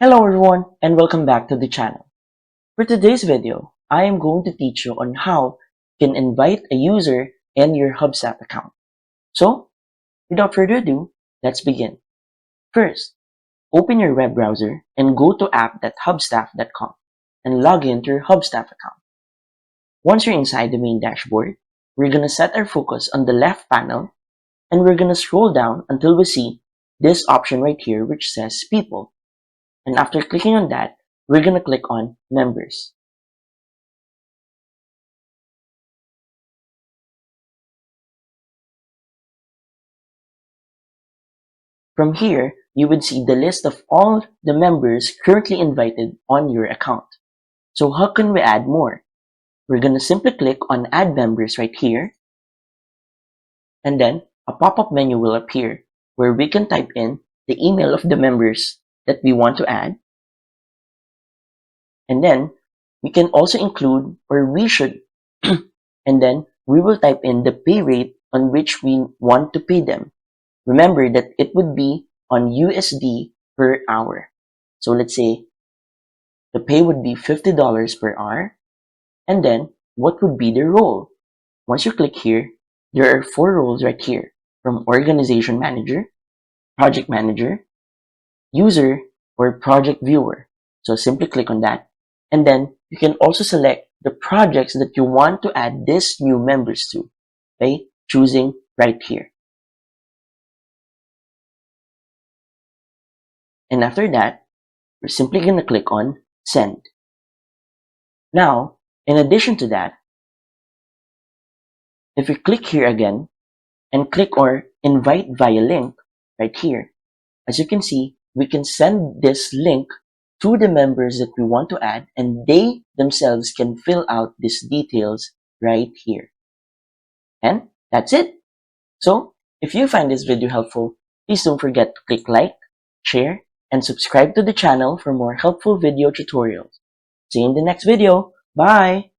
Hello everyone and welcome back to the channel. For today's video, I am going to teach you on how you can invite a user in your Hubstaff account. So, without further ado, let's begin. First, open your web browser and go to app.hubstaff.com and log into your Hubstaff account. Once you're inside the main dashboard, we're going to set our focus on the left panel and we're going to scroll down until we see this option right here which says People. And after clicking on that, we're going to click on Members. From here, you would see the list of all the members currently invited on your account. So how can we add more? We're going to simply click on Add Members right here. And then a pop-up menu will appear where we can type in the email of the members that we want to add. And then we can also include, or we should, and then we will type in the pay rate on which we want to pay them. Remember that it would be on USD per hour. So let's say the pay would be $50 per hour. And then what would be their role? Once you click here, there are 4 roles right here from Organization Manager, Project Manager, User, or Project Viewer. So simply click on that. And then you can also select the projects that you want to add these new members to by choosing right here. And after that, we're simply going to click on Send. Now, in addition to that, if we click here again and click or invite via link right here, as you can see, we can send this link to the members that we want to add and they themselves can fill out these details right here. And that's it. So, if you find this video helpful, please don't forget to click like, share, and subscribe to the channel for more helpful video tutorials. See you in the next video. Bye!